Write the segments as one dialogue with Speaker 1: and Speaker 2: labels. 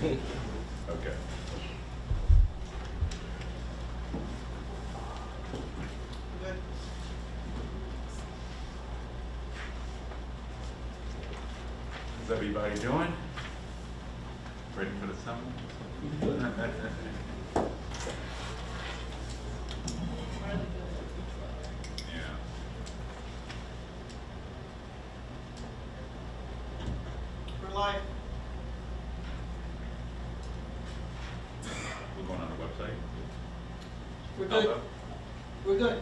Speaker 1: Okay.
Speaker 2: Good.
Speaker 1: How's everybody doing? Ready for the summer? Yeah.
Speaker 2: We're live.
Speaker 1: We're going on the website?
Speaker 2: We're good. We're good.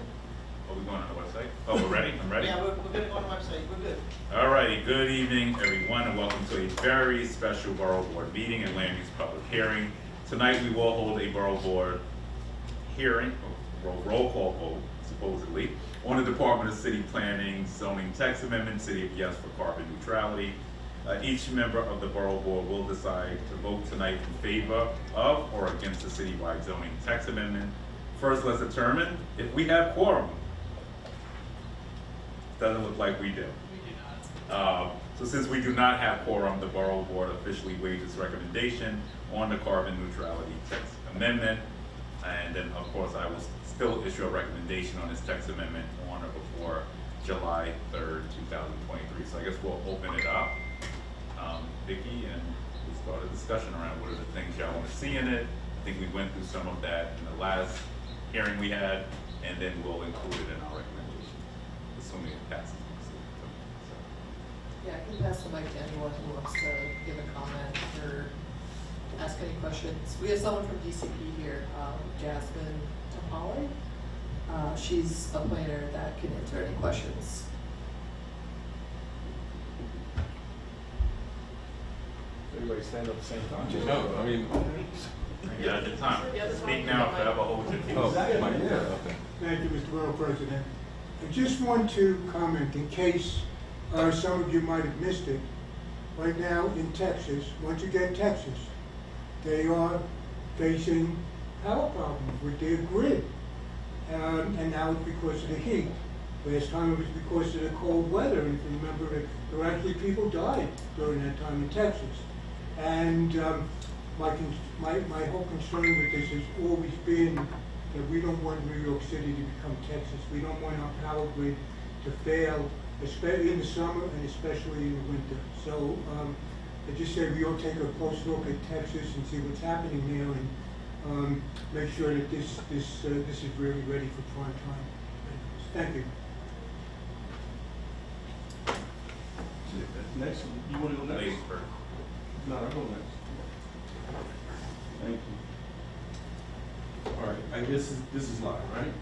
Speaker 1: Oh, we're going on the website? Oh, we're ready? I'm ready?
Speaker 2: Yeah, we're good on the website. We're good.
Speaker 1: All righty, good evening, everyone, and welcome to a very special Borough Board meeting and land use public hearing. Tonight, we will hold a Borough Board hearing, roll call vote, supposedly, on the Department of City Planning Zoning Text Amendment, City of Yes for Carbon Neutrality. Each member of the Borough Board will decide to vote tonight in favor of or against the citywide zoning text amendment. First, let's determine if we have quorum. Doesn't look like we do.
Speaker 3: We do not.
Speaker 1: So since we do not have quorum, the Borough Board officially waives its recommendation on the carbon neutrality text amendment. And then, of course, I will still issue a recommendation on this text amendment on or before July 3rd, 2023. So I guess we'll open it up, Vicki, and we'll start a discussion around what are the things y'all want to see in it. I think we went through some of that in the last hearing we had, and then we'll include it in our recommendation, assuming it passes.
Speaker 3: Yeah, I can pass the mic to anyone who wants to give a comment or ask any questions. We have someone from DCP here, Jasmine Tapali. She's a planner that can answer any questions.
Speaker 4: Everybody stand up at the same time.
Speaker 5: No, I mean.
Speaker 1: Yeah, at the time. Speak now, forever hold your peace.
Speaker 5: Oh, yeah, okay.
Speaker 6: Thank you, Mr. Borough President. I just want to comment in case some of you might have missed it. Right now in Texas, once again Texas, they are facing power problems with their grid. And now it's because of the heat. Last time it was because of the cold weather. And if you remember, there were actually people died during that time in Texas. And my whole concern with this has always been that we don't want New York City to become Texas. We don't want our power grid to fail, especially in the summer and especially in the winter. So I just say we all take a close look at Texas and see what's happening there, and make sure that this is really ready for prime time. Thank you.
Speaker 4: Next, you want to go next?
Speaker 1: Ladies first.
Speaker 4: No, I'll go next. Thank you. All right, I guess this is live, right?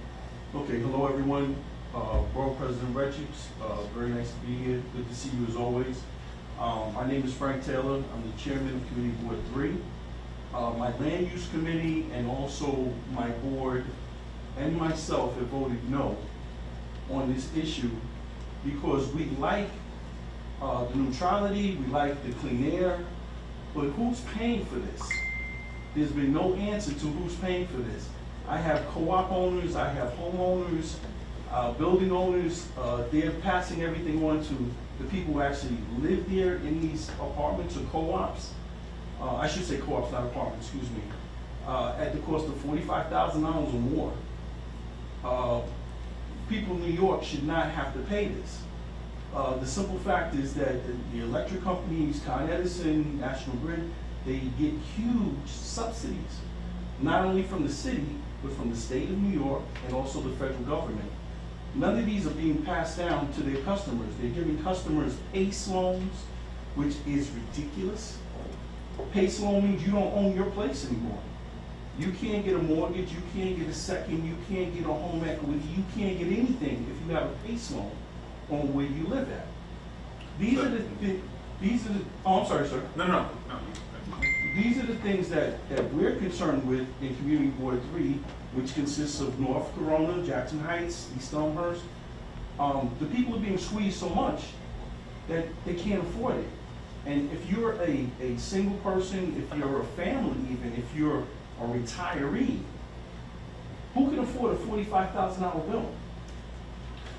Speaker 4: Okay, hello everyone. Borough President Richards, very nice to be here. Good to see you as always. My name is Frank Taylor. I'm the chairman of Committee Board 3. My land use committee and also my board and myself have voted no on this issue because we like the neutrality, we like the clean air, but who's paying for this? There's been no answer to who's paying for this. I have co-op owners, I have homeowners, building owners, they're passing everything on to the people who actually live there in these apartments or co-ops. I should say co-ops, not apartments, excuse me, at the cost of $45,000 or more. People in New York should not have to pay this. The simple fact is that the electric companies, Con Edison, National Grid, they get huge subsidies, not only from the city, but from the state of New York and also the federal government. None of these are being passed down to their customers. They're giving customers PACE loans, which is ridiculous. PACE loan means you don't own your place anymore. You can't get a mortgage, you can't get a second, you can't get a home equity, you can't get anything if you have a PACE loan on where you live at. These are the, oh, I'm sorry, sir.
Speaker 1: No.
Speaker 4: These are the things that we're concerned with in Community Board 3, which consists of North Corona, Jackson Heights, East Elmhurst. The people are being squeezed so much that they can't afford it. And if you're a single person, if you're a family even, if you're a retiree, who can afford a $45,000 bill?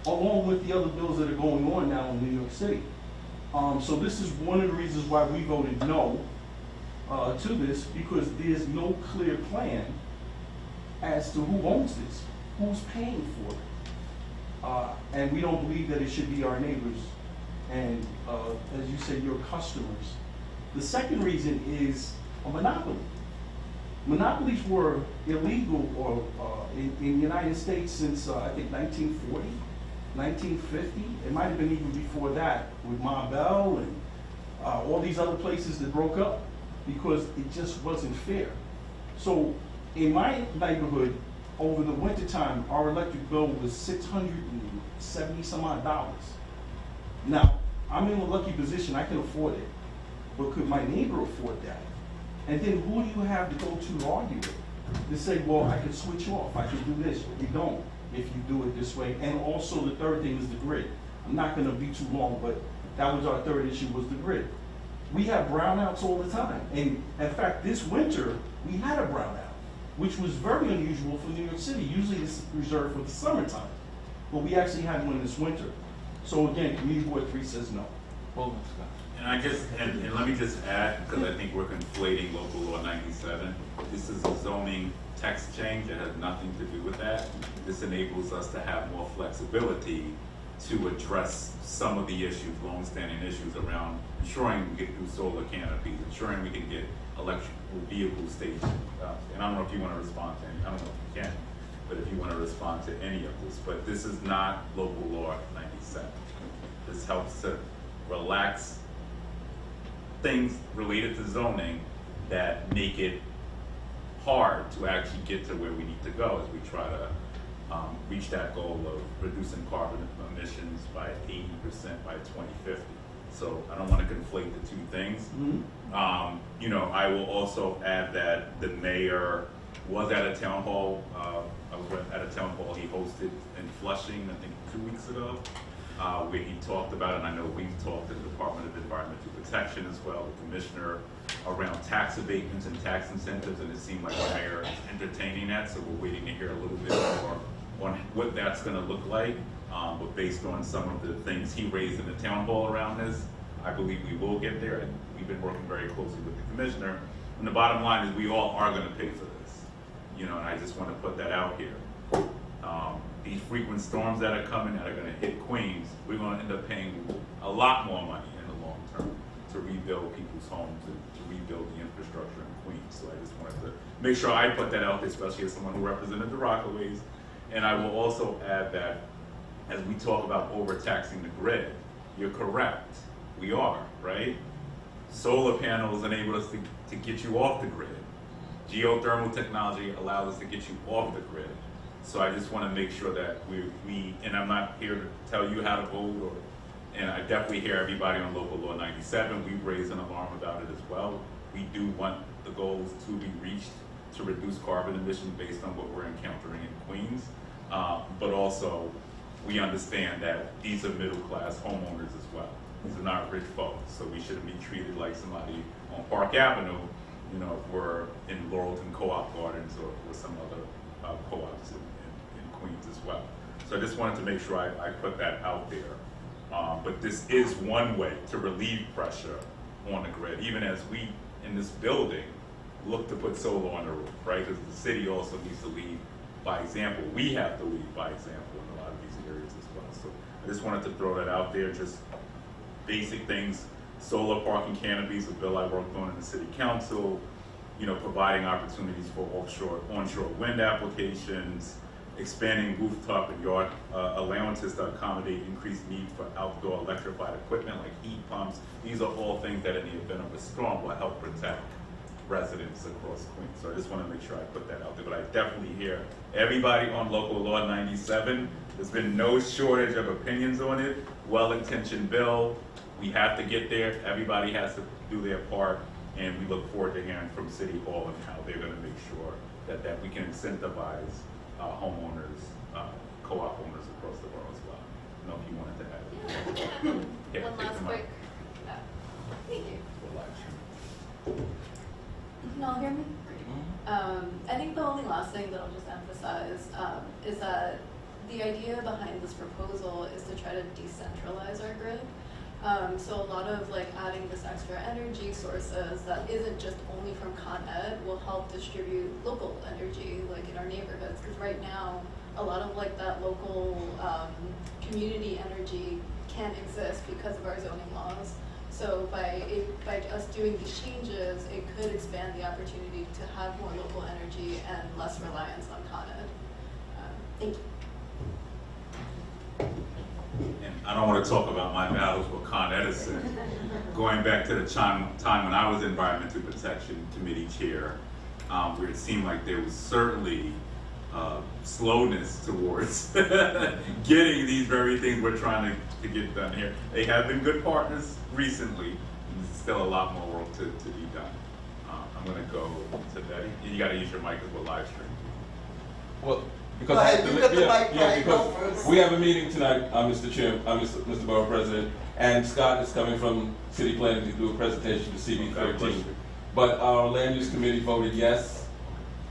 Speaker 4: Along with the other bills that are going on now in New York City. So this is one of the reasons why we voted no. to this because there's no clear plan as to who owns this, who's paying for it. And we don't believe that it should be our neighbors and, as you said, your customers. The second reason is a monopoly. Monopolies were illegal in the United States since, I think, 1940, 1950. It might have been even before that with Ma Bell and all these other places that broke up because it just wasn't fair. So in my neighborhood, over the winter time, our electric bill was $670 some odd dollars. Now, I'm in a lucky position, I can afford it, but could my neighbor afford that? And then who do you have to go to argue with? To say, well, I can switch off, I can do this. You don't if you do it this way. And also the third thing is the grid. I'm not gonna be too long, but that was our third issue, was the grid. We have brownouts all the time. And in fact, this winter, we had a brownout, which was very unusual for New York City. Usually it's reserved for the summertime, but we actually had one this winter. So again, Community Board 3 says no.
Speaker 1: And I just, and let me just add, because I think we're conflating local law 97. This is a zoning text change that has nothing to do with that. This enables us to have more flexibility to address some of the issues, long-standing issues around ensuring we can do solar canopies, ensuring we can get electric vehicle stations. And I don't know if you want to respond to any, I don't know if you can, but if you want to respond to any of this. But this is not local law 97. This helps to relax things related to zoning that make it hard to actually get to where we need to go as we try to reach that goal of reducing carbon emissions by 80% by 2050. So I don't want to conflate the two things. Mm-hmm. You know, I will also add that the mayor was at a town hall. I was at a town hall he hosted in Flushing, I think 2 weeks ago, where he talked about, and I know we've talked to the Department of Environmental Protection as well, the commissioner, around tax abatements and tax incentives, and it seemed like the mayor is entertaining that, so we're waiting to hear a little bit more on what that's going to look like. But based on some of the things he raised in the town hall around this, I believe we will get there, and we've been working very closely with the commissioner. And the bottom line is we all are going to pay for this, you know, and I just want to put that out here. These frequent storms that are coming that are going to hit Queens, we're going to end up paying a lot more money in the long term to rebuild people's homes and to rebuild the infrastructure in Queens. So I just wanted to make sure I put that out there, especially as someone who represented the Rockaways. And I will also add that as we talk about overtaxing the grid, you're correct. We are, right? Solar panels enable us to get you off the grid. Geothermal technology allows us to get you off the grid. So I just want to make sure that we and I'm not here to tell you how to vote, and I definitely hear everybody on local law 97. We've raised an alarm about it as well. We do want the goals to be reached to reduce carbon emissions based on what we're encountering in Queens. But also, we understand that these are middle-class homeowners as well. These are not rich folks, so we shouldn't be treated like somebody on Park Avenue, you know, if we're in Laurelton Co-op Gardens or some other co-ops in Queens as well. So I just wanted to make sure I put that out there. But this is one way to relieve pressure on the grid, even as we, in this building, look to put solar on the roof, right? Because the city also needs to lead by example. We have to lead by example in a lot of these areas as well. So I just wanted to throw that out there, just basic things. Solar parking canopies, a bill I worked on in the city council, you know, providing opportunities for onshore wind applications, expanding rooftop and yard allowances to accommodate increased need for outdoor electrified equipment like heat pumps. These are all things that in the event of a storm will help protect residents across Queens. So I just want to make sure I put that out there. But I definitely hear everybody on local law 97. There's been no shortage of opinions on it. Well-intentioned bill. We have to get there. Everybody has to do their part. And we look forward to hearing from City Hall and how they're going to make sure that we can incentivize homeowners, co-op owners across the borough as well. I don't know if you wanted to add.
Speaker 5: Yeah, one last quick. Thank you. Can you all hear me? Great. I think the only last thing that I'll just emphasize is that the idea behind this proposal is to try to decentralize our grid. So a lot of like adding this extra energy sources that isn't just only from Con Ed will help distribute local energy like in our neighborhoods. Because right now, a lot of like that local community energy can't exist because of our zoning laws. So by us doing these changes, it could expand the opportunity to have more local energy and less reliance on Con Ed. Thank you.
Speaker 1: And I don't want to talk about my battles with Con Edison. Going back to the time when I was Environmental Protection Committee Chair, where it seemed like there was certainly slowness towards getting these very things we're trying to get done here. They have been good partners recently, and there's still a lot more work to be done. I'm going to go to Betty. You got to use your mic because we're live streaming.
Speaker 4: Well, because
Speaker 2: Go ahead, you got the mic, Brian, go
Speaker 4: because
Speaker 2: first.
Speaker 4: we have a meeting tonight, Mr. Chair, Mr. Borough President, and Scott is coming from City Planning to do a presentation to CB 13. But our Land Use Committee voted yes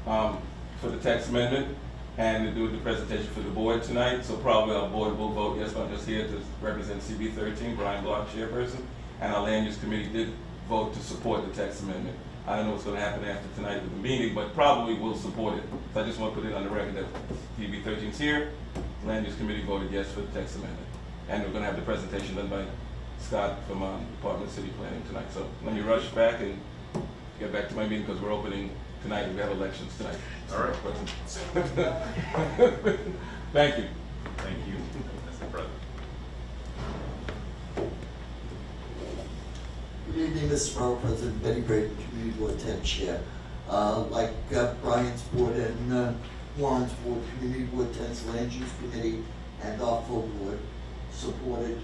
Speaker 4: for the text amendment and to do the presentation for the board tonight. So probably our board will vote yes, but I'm just here to represent CB 13, Brian Block, chairperson, and our Land Use Committee did vote to support the text amendment. I don't know what's going to happen after tonight with the meeting, but probably will support it. So I just want to put it on the record that CB 13 is here. Land Use Committee voted yes for the text amendment. And we're going to have the presentation done by Scott from Department of City Planning tonight. So let me rush back and get back to my meeting because we're opening tonight and we have elections tonight.
Speaker 1: All right.
Speaker 4: Thank you.
Speaker 1: Thank you, Mr. President.
Speaker 7: Good evening, Mr. Borough President, Betty Braden, Community Board 10 Chair. Like Brian's board and Warren's board, Community Board 10's Land Use Committee and our full board supported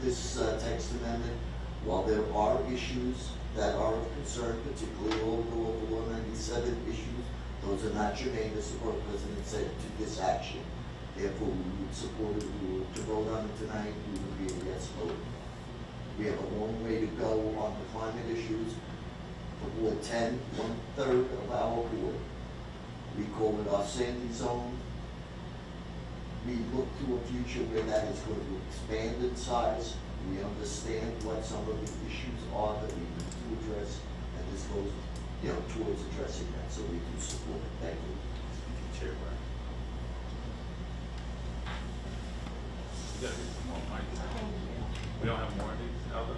Speaker 7: this text amendment. While there are issues that are of concern, particularly all the local 197 issues, those are not germane, as the Borough President said, to this action. Therefore, we would support it. If we were to vote on it tonight, we would be a yes vote. We have a long way to go on the climate issues. For Board 10, 1/3 of our board, we call it our sandy zone. We look to a future where that is going to expand in size. We understand what some of the issues are that we need to address, and this goes, towards addressing that. So we do support it. Thank you.
Speaker 1: Chair, Brian. You gotta get some more mics. We don't have more of these, Alva?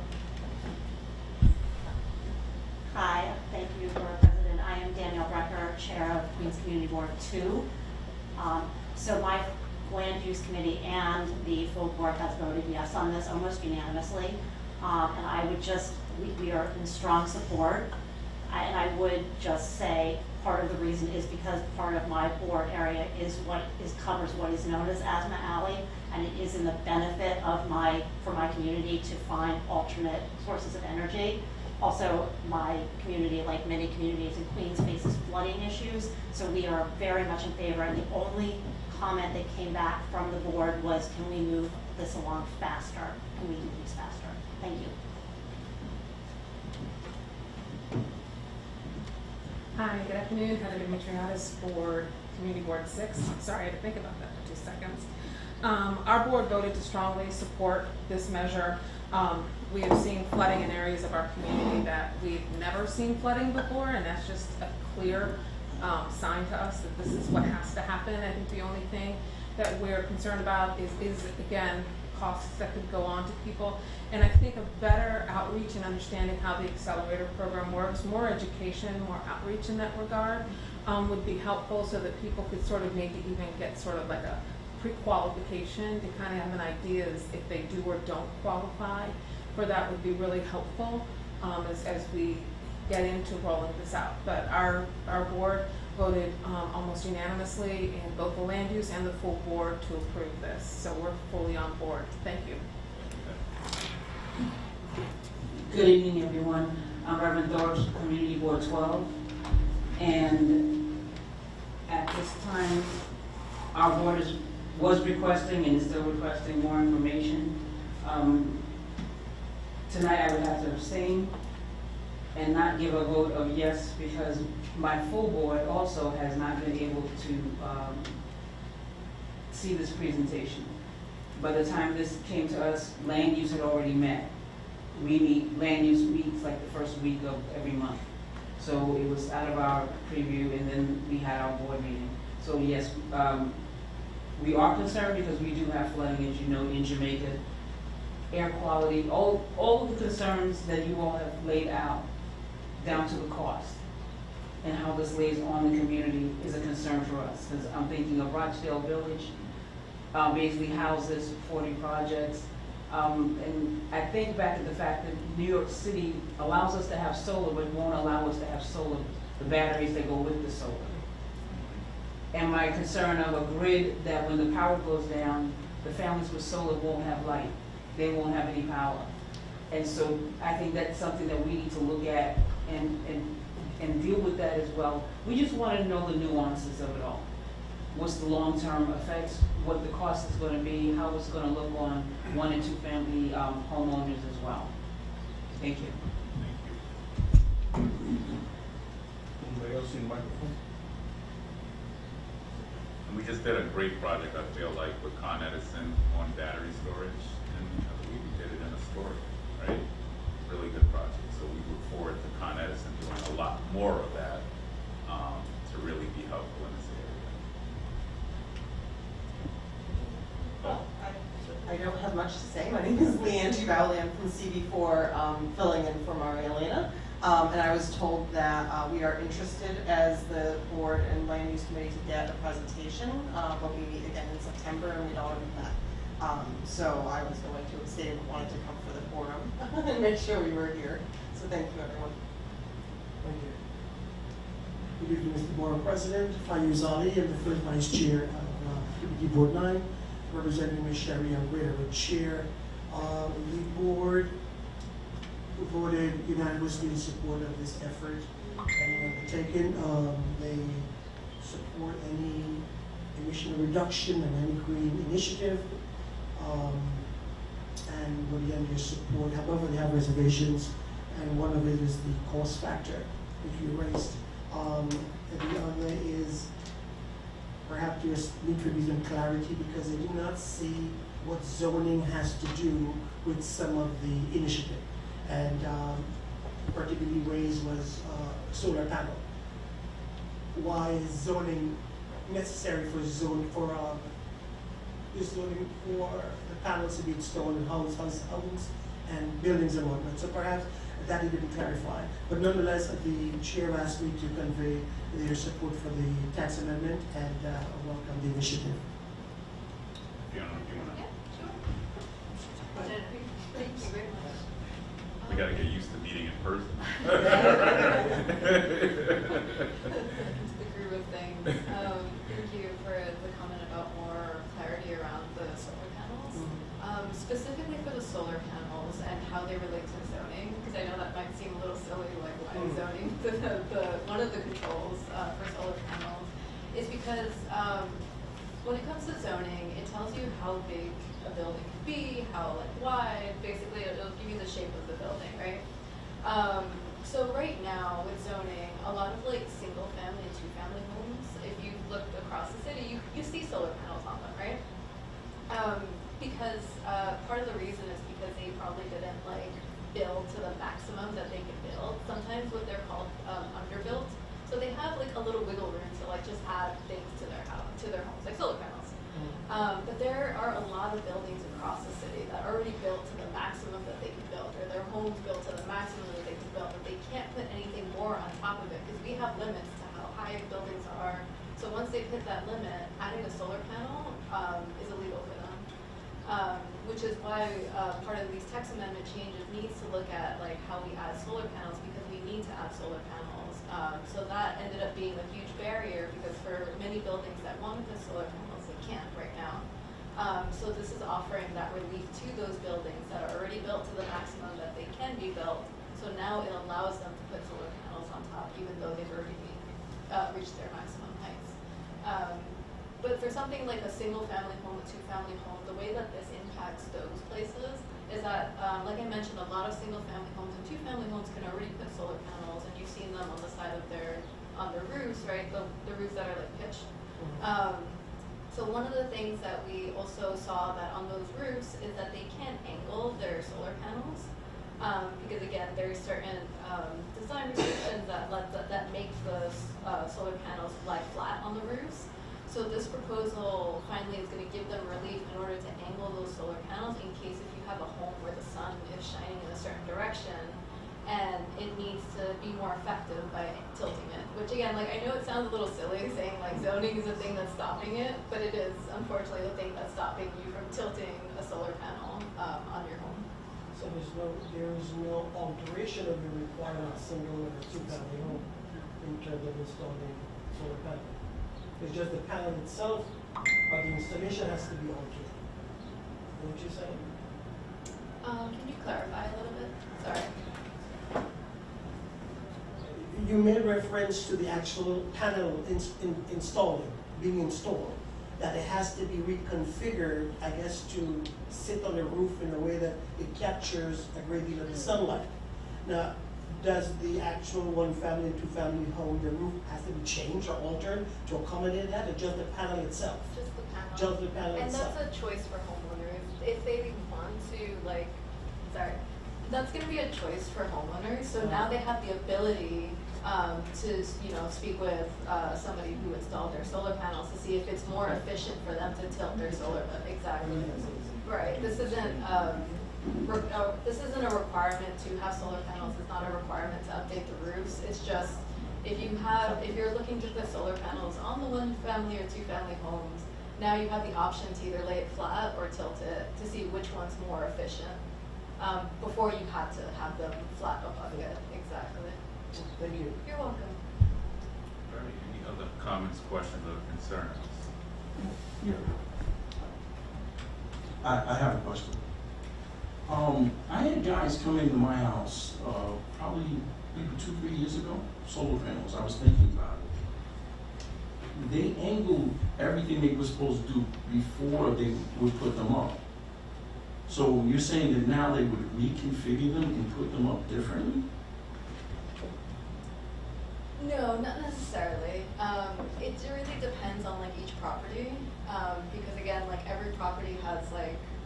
Speaker 8: Hi, thank you, Borough President. I am Danielle Brecker, Chair of Queens Community Board 2. So my Land Use Committee and the full board has voted yes on this almost unanimously. And I would just, we are in strong support. And I would just say part of the reason is because part of my board area covers what is known as Asthma Alley, and it is in the benefit of for my community to find alternate sources of energy. Also, my community, like many communities in Queens, faces flooding issues, so we are very much in favor. And the only comment that came back from the board was, can we move this along faster? Can we do these faster? Thank you.
Speaker 9: Hi, good afternoon. Heather Dimitriadis for Community Board 6. Sorry, I had to think about that for 2 seconds. Our board voted to strongly support this measure. We have seen flooding in areas of our community that we've never seen flooding before, and that's just a clear sign to us that this is what has to happen. I think the only thing that we're concerned about is again, costs that could go on to people. And I think a better outreach and understanding how the accelerator program works, more education, more outreach in that regard would be helpful, so that people could sort of maybe even get sort of like a pre-qualification to kind of have an idea as if they do or don't qualify for that would be really helpful as we get into rolling this out. But our board voted almost unanimously in both the land use and the full board to approve this. So we're fully on board. Thank you.
Speaker 10: Good evening, everyone. I'm Reverend Thorpe, Community Board 12. And at this time, our board was requesting and is still requesting more information. Tonight I would have to abstain and not give a vote of yes, because my full board also has not been able to see this presentation. by the time this came to us, land use had already met. Land use meets like the first week of every month. So it was out of our preview, and then we had our board meeting. So yes, we are concerned because we do have flooding, as you know, in Jamaica. Air quality, all of the concerns that you all have laid out, down to the cost, and how this lays on the community is a concern for us. Because I'm thinking of Rochdale Village, basically houses 40 projects. And I think back to the fact that New York City allows us to have solar, but won't allow us to have solar, the batteries that go with the solar. And my concern of a grid that when the power goes down, the families with solar won't have light. They won't have any power. And so I think that's something that we need to look at and deal with that as well. We just want to know the nuances of it all. What's the long-term effects, what the cost is going to be, how it's going to look on 1- and 2-family homeowners as well. Thank you.
Speaker 4: Anybody else in the microphone?
Speaker 1: And we just did a great project, I feel like, with Con Edison on battery storage, and I believe we did it in a store, right? Really good project. So we look forward to Con Edison doing a lot more of that to really be helpful in this area.
Speaker 2: Well, I don't have much to say. My name is Leanne Givali. I'm from CB4, filling in for Maria Elena. And I was told that we are interested as the board and land use committee to get a presentation, but we meet again in September and we'd already met. So I was going to abstain but wanted to come for the forum and make sure we were here. So thank you, everyone.
Speaker 11: Thank you. Good evening, Mr. Borough President. Fayez Ali, I'm the first vice chair of Committee Board 9, representing Ms. Sherry Young-Guerra, the chair. The board voted unanimously in support of this effort and undertaken. They support any emission reduction and any green initiative. And would lend your support. However, they have reservations, and one of it is the cost factor, which you raised. And the other is perhaps there's need to be some clarity because they do not see what zoning has to do with some of the initiative. And particularly raised was solar panel. Why is zoning necessary for zoning for the panels to be installed in homes and buildings and whatnot? So perhaps that needed to be clarified. But nonetheless, the chair asked me to convey their support for the tax amendment and welcome the initiative.
Speaker 1: Fiona, do you want to?
Speaker 5: Yeah, sure. Thank you very much.
Speaker 1: We got to get used to meeting in person.
Speaker 5: The groove of things. Thank you for the comment about more clarity around the solar panels. Specifically for the solar panels and how they relate to zoning, because I know that might seem a little silly, like why zoning? One of the controls for solar panels is because when it comes to zoning, it tells you how big a building can be, how wide. Basically, it'll give you the shape of the building, right? So right now with zoning, a lot of single family and 2-family homes, if you look across the city, you see solar panels on them, right? Because part of the reason is because they probably didn't build to the maximum that they could build. Sometimes what they're called underbuilt. So they have a little wiggle room to just add things to their house, to their homes, like solar panels. But there are a lot of buildings across the city that are already built to the maximum that they can build, or their homes built to the maximum that they can build, but they can't put anything more on top of it because we have limits to how high buildings are. So once they've hit that limit, adding a solar panel is illegal for them. Which is why part of these text amendment changes needs to look at how we add solar panels, because we need to add solar panels. So that ended up being a huge barrier because for many buildings that want to put solar panels, they can't right now. So this is offering that relief to those buildings that are already built to the maximum that they can be built. So now it allows them to put solar panels on top, even though they've already reached their maximum heights. But for something like a single family home, a 2-family home, the way that this impacts those places is that, like I mentioned, a lot of single family homes and 2-family homes can already put solar panels, and you've seen them on the side of on their roofs, right? The roofs that are pitched. So one of the things that we also saw that on those roofs is that they can't angle their solar panels. Because again, there's certain design restrictions that make the solar panels lie flat on the roofs. So this proposal finally is going to give them relief in order to angle those solar panels in case if you have a home where the sun is shining in a certain direction and it needs to be more effective by tilting it. Which again, like I know it sounds a little silly saying like zoning is the thing that's stopping it, but it is unfortunately the thing that's stopping you from tilting a solar panel on your home.
Speaker 11: So there is no alteration of the requirement of single or two-family home in terms of installing solar panel. It's just the panel itself, but the installation has to be altered. What you're saying?
Speaker 5: Can you clarify a little bit? Sorry.
Speaker 11: You made reference to the actual panel being installed, that it has to be reconfigured, I guess, to sit on the roof in a way that it captures a great deal of the sunlight. Now, does the actual one-family, two-family home, the roof has to be changed or altered to accommodate that, or just the panel itself?
Speaker 5: Just the panel.
Speaker 11: Just the panel
Speaker 5: And
Speaker 11: itself.
Speaker 5: that's a choice for homeowners. If they want to, that's going to be a choice for homeowners. So now they have the ability to, speak with somebody who installed their solar panels to see if it's more efficient for them to tilt their solar. Exactly. Right. This isn't a requirement to have solar panels. It's not a requirement to update the roofs. It's just if you're looking to put solar panels on the one-family or two-family homes, now you have the option to either lay it flat or tilt it to see which one's more efficient. Before you had to have them flat above it. Exactly.
Speaker 11: Thank you.
Speaker 5: You're welcome.
Speaker 1: All right, any other comments, questions, or concerns?
Speaker 4: Yeah. I have a question. I had guys come into my house, probably maybe 2-3 years ago, solar panels. I was thinking about it. They angled everything they were supposed to do before they would put them up. So you're saying that now they would reconfigure them and put them up differently?
Speaker 5: No, not necessarily. It really depends on each property, because again, every property has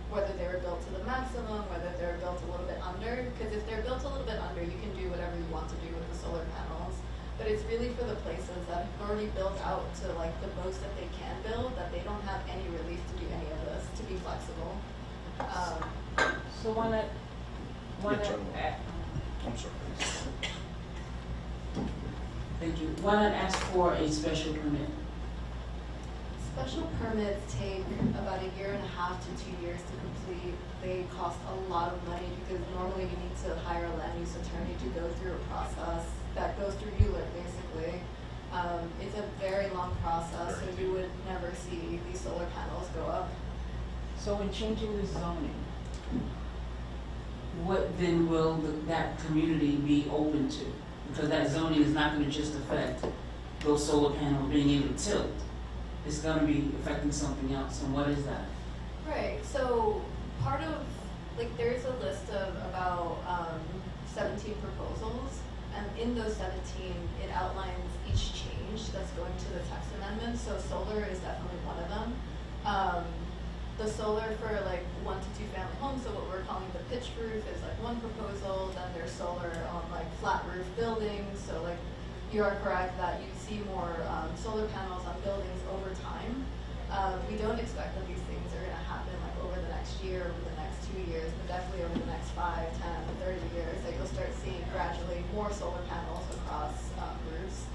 Speaker 5: whether they were built to the maximum, whether they're built a little bit under. Because if they're built a little bit under, you can do whatever you want to do with the solar panels. But it's really for the places that have already built out to the most that they can build, that they don't have any relief to do any of this, to be flexible.
Speaker 9: So why not,
Speaker 4: I'm sorry.
Speaker 10: Thank you. Why not ask for a special permit?
Speaker 5: Special permits take about 1.5 to 2 years to complete. They cost a lot of money because normally you need to hire a land use attorney to go through a process that goes through ULIP basically. It's a very long process, so you would never see these solar panels go up.
Speaker 9: so in changing the zoning,
Speaker 10: What then will that community be open to? Because that zoning is not going to just affect those solar panels being able to tilt. It's going to be affecting something else, and what is that?
Speaker 5: Right, so part of, there's a list of about 17 proposals, and in those 17, it outlines each change that's going to the text amendment, so solar is definitely one of them. The solar for 1 to 2 family homes, so what we're calling the pitched roof is one proposal, then there's solar on flat roof buildings, so you are correct that you see more solar panels on buildings over time. We don't expect that these things are going to happen over the next year, over the next 2 years, but definitely over the next 5, 10, 30 years, you'll start seeing gradually more solar panels across roofs.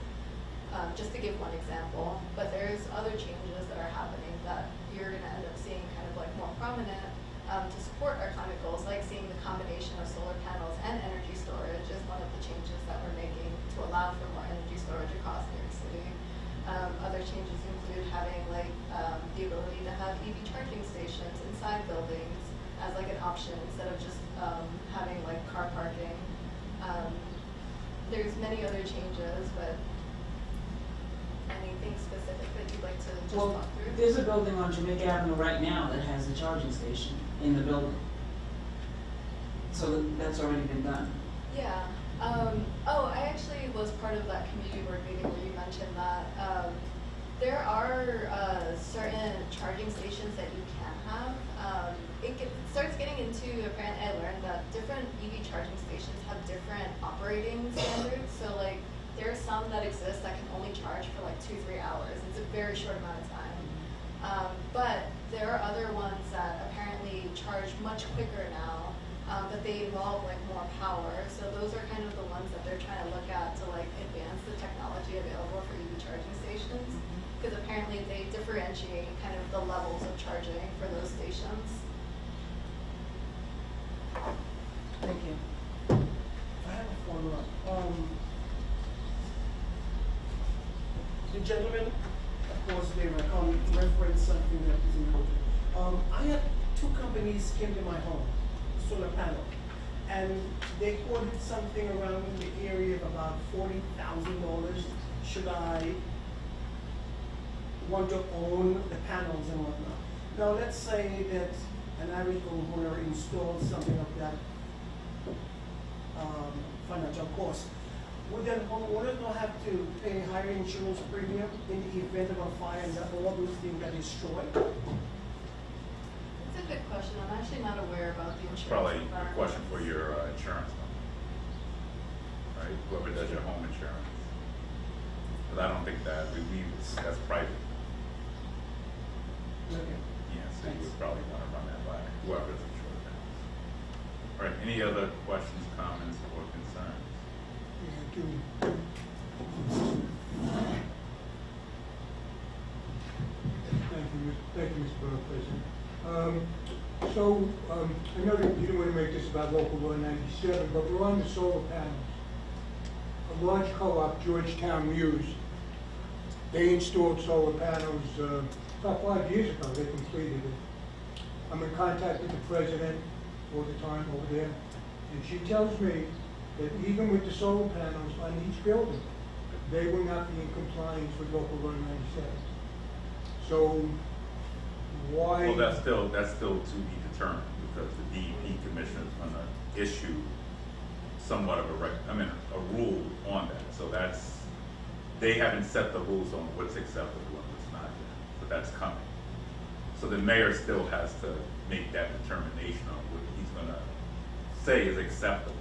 Speaker 5: Just to give one example, but there's other changes that are happening that you're going to end up seeing more prominent to support our climate goals, seeing the combination of solar panels and energy storage is one of the changes that we're making to allow for more energy storage across New York City. Other changes include having the ability to have EV charging stations inside buildings as an option instead of just having car parking. There's many other changes, but anything specific that you'd like to just walk through?
Speaker 10: There's a building on Jamaica Avenue right now that has a charging station in the building. So that's already been done.
Speaker 5: Yeah. I actually was part of that community board meeting where you mentioned that. There are certain charging stations that you can have. It starts getting into, apparently I learned that different EV charging stations have different operating standards. So like there are some that exist that can only charge for like 2-3 hours. It's a very short amount of time. But there are other ones that apparently charge much quicker now, but they involve like more power. So those are kind of the ones that they're trying to look at to like advance the technology available for EV charging stations. Because apparently they differentiate kind of the levels of charging for those stations.
Speaker 3: Thank you.
Speaker 11: I have a follow-up. The gentleman, of course, they referenced something that is important. I had 2 companies came to my home, solar panel, and they quoted something around in the area of about $40,000. Should I want to own the panels and whatnot? Now, let's say that an average homeowner installs something of that financial cost. Would that homeowner not have to pay a higher insurance premium in the event of a fire and that all those things get destroyed?
Speaker 5: It's a good question. I'm actually not aware about the
Speaker 1: It's
Speaker 5: insurance.
Speaker 1: probably a
Speaker 5: environment.
Speaker 1: question for your insurance company, right? Whoever does your home insurance. But I don't think that that's private.
Speaker 11: Okay.
Speaker 1: Yeah, so you would probably want to run that by whoever's insured now. All right, any other questions, comments, or concerns?
Speaker 6: Thank you, Mr. Borough President. I know that you didn't want to make this about local law 97, but we're on the solar panels. A large co-op, Georgetown Muse, they installed solar panels about 5 years ago. They completed it. I'm in contact with the president all the time over there, and she tells me that even with the solar panels on each building, they will not be in compliance with local law 97. So why?
Speaker 1: Well, that's still to be determined, because the DEP commissioner is going to issue somewhat of a rule on that. So they haven't set the rules on what's acceptable and what's not yet, but that's coming. So the mayor still has to make that determination on what he's going to say is acceptable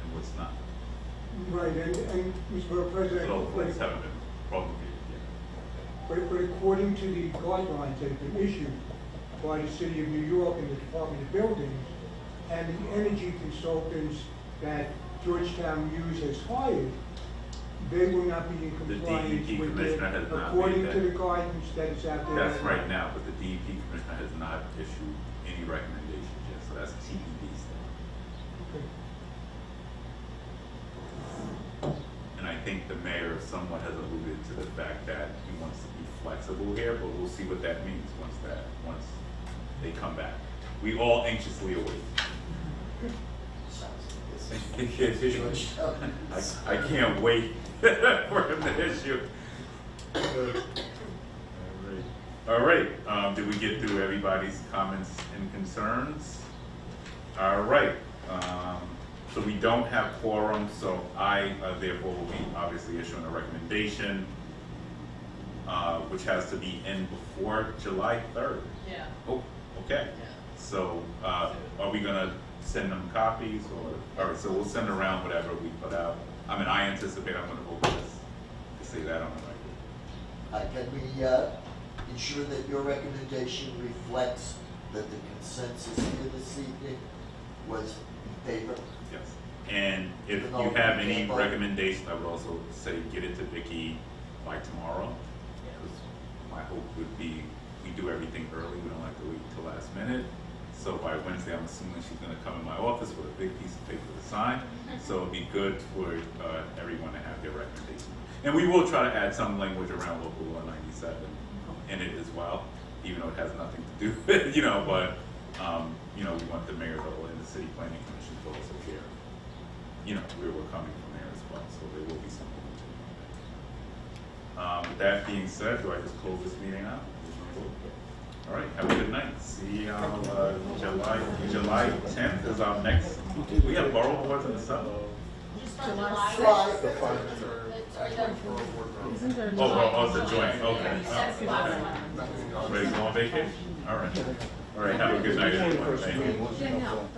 Speaker 1: and what's not.
Speaker 6: Right, and Mr. Borough President.
Speaker 1: So those haven't been promulgated yet.
Speaker 6: But according to the guidelines that have been issued by the City of New York and the Department of Buildings and the energy consultants that Georgetown Muse has hired, they will not be in compliance
Speaker 1: DEP
Speaker 6: with
Speaker 1: commissioner has not
Speaker 6: according
Speaker 1: made
Speaker 6: to
Speaker 1: that.
Speaker 6: the guidance that is out there.
Speaker 1: That's right now, but the DEP commissioner has not issued any recommendations yet, so that's TBD still.
Speaker 6: Okay.
Speaker 1: And I think the mayor somewhat has alluded to the fact that he wants to be flexible here, but we'll see what that means once they come back. We all anxiously await. I can't wait for him to issue. All right. Did we get through everybody's comments and concerns? All right. So we don't have quorum, so I therefore will be obviously issuing a recommendation, which has to be in before July 3rd.
Speaker 3: Yeah.
Speaker 1: Oh, okay.
Speaker 3: Yeah.
Speaker 1: So are we gonna send them copies, or, all right, so we'll send around whatever we put out. I mean, I anticipate I'm gonna vote this, to say that on the record.
Speaker 7: Can we ensure that your recommendation reflects that the consensus here this evening was in favor?
Speaker 1: Yes. And if you have any recommendations, I would also say get it to Vicki by tomorrow. Because my hope would be we do everything early, we don't have to wait until last minute. So by Wednesday, I'm assuming she's gonna come in my office with a big piece of paper to sign. So it'd be good for everyone to have their recommendation. And we will try to add some language around local law 97 in it as well, even though it has nothing to do with, but we want the mayor and the city planning commission to also hear, where we're coming from there as well. So there will be some language on that. With that being said, do I just close this meeting out? All right, have a good night. See you on July 10th is our next. We have borough boards in the summer.
Speaker 8: July.
Speaker 7: Try.
Speaker 9: Isn't there?
Speaker 1: Oh, it's a joint, okay.
Speaker 5: That's the last one.
Speaker 1: Ready to go on vacation? All right. All right, have a good night, everyone. Thank you.
Speaker 9: Danielle.